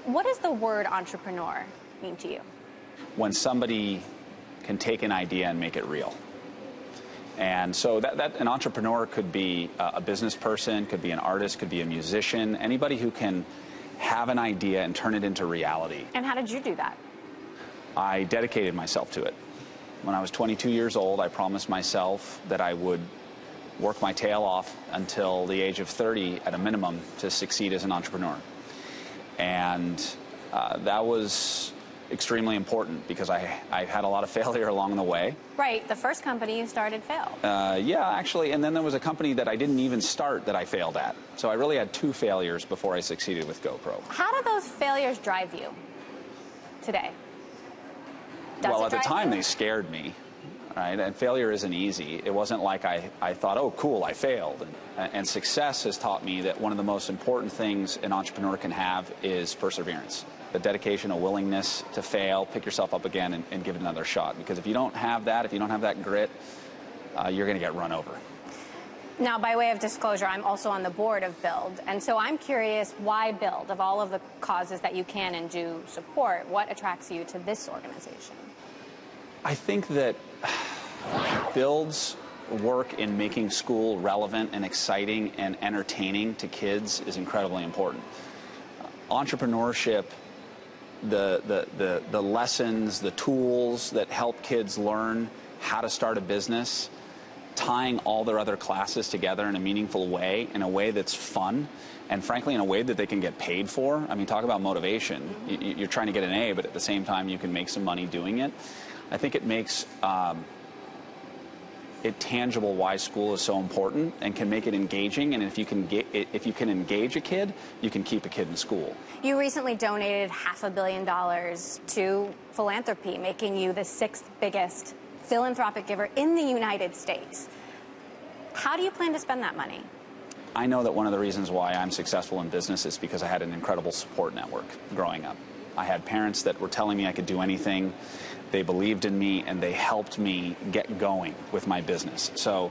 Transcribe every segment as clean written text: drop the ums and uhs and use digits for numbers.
What does the word entrepreneur mean to you? When somebody can take an idea and make it real. And so that an entrepreneur could be a business person, could be an artist, could be a musician, anybody who can have an idea and turn it into reality. And how did you do that? I dedicated myself to it. When I was 22 years old, I promised myself that I would work my tail off until the age of 30 at a minimum to succeed as an entrepreneur. And that was extremely important because I had a lot of failure along the way. Right, the first company you started failed. Yeah, actually, and then there was a company that I didn't even start that I failed at. So I really had 2 failures before I succeeded with GoPro. How do those failures drive you today? Well, at the time, they scared me, right? And failure isn't easy. It wasn't like I thought, oh, cool, I failed. And success has taught me that one of the most important things an entrepreneur can have is perseverance. The dedication, a willingness to fail, pick yourself up again and give it another shot. Because if you don't have that, if you don't have that grit, you're going to get run over. Now, by way of disclosure, I'm also on the board of Build. And so I'm curious, why Build? Of all of the causes that you can and do support, what attracts you to this organization? I think that Build's work in making school relevant and exciting and entertaining to kids is incredibly important. Entrepreneurship, the lessons, the tools that help kids learn how to start a business, tying all their other classes together in a meaningful way, in a way that's fun, and frankly in a way that they can get paid for. I mean, talk about motivation. You're trying to get an A, but at the same time you can make some money doing it. I think it makes it tangible why school is so important and can make it engaging. And if you can engage a kid, you can keep a kid in school. You recently donated $500 million to philanthropy, making you the 6th biggest philanthropic giver in the United States. How do you plan to spend that money? I know that one of the reasons why I'm successful in business is because I had an incredible support network growing up. I had parents that were telling me I could do anything. They believed in me, and they helped me get going with my business. So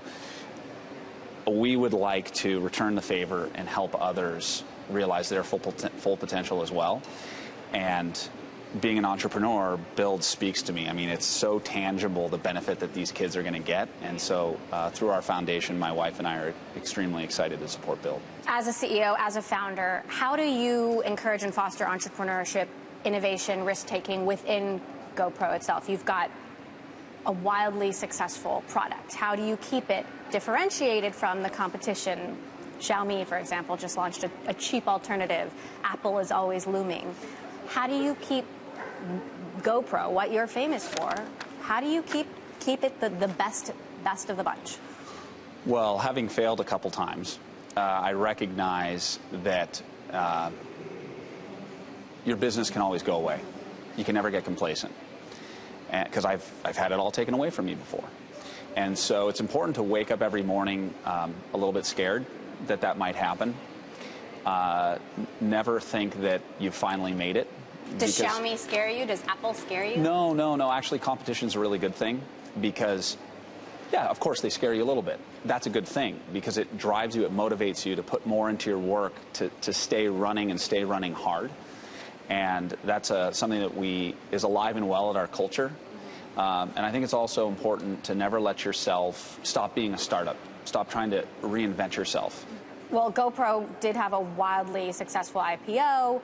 we would like to return the favor and help others realize their full potential as well. And being an entrepreneur, Build speaks to me. I mean, it's so tangible, the benefit that these kids are going to get. And so through our foundation, my wife and I are extremely excited to support Build. As a CEO, as a founder, how do you encourage and foster entrepreneurship, innovation, risk-taking within GoPro itself? You've got a wildly successful product. How do you keep it differentiated from the competition? Xiaomi, for example, just launched a cheap alternative. Apple is always looming. How do you keep GoPro, what you're famous for, how do you keep it the best of the bunch? Well, having failed a couple times, I recognize that your business can always go away. You can never get complacent, because I've had it all taken away from me before. And so it's important to wake up every morning a little bit scared that might happen. Never think that you've finally made it. Does Xiaomi scare you? Does Apple scare you? No. Actually, competition's a really good thing because, yeah, of course they scare you a little bit. That's a good thing because it drives you, it motivates you to put more into your work, to stay running and stay running hard. And that's something that is alive and well at our culture. And I think it's also important to never let yourself stop being a startup. Stop trying to reinvent yourself. Well, GoPro did have a wildly successful IPO.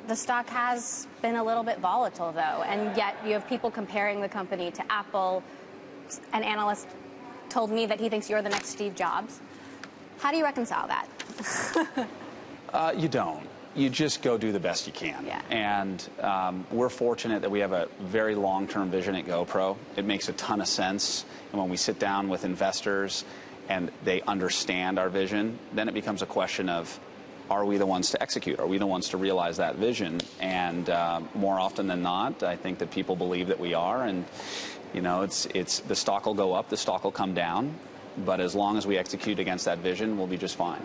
The stock has been a little bit volatile, though, and yet you have people comparing the company to Apple. An analyst told me that he thinks you're the next Steve Jobs. How do you reconcile that? You don't. You just go do the best you can. Yeah. And we're fortunate that we have a very long-term vision at GoPro. It makes a ton of sense. And when we sit down with investors and they understand our vision, then it becomes a question of, are we the ones to execute? Are we the ones to realize that vision? And more often than not, I think that people believe that we are. And, you know, it's the stock will go up, the stock will come down. But as long as we execute against that vision, we'll be just fine.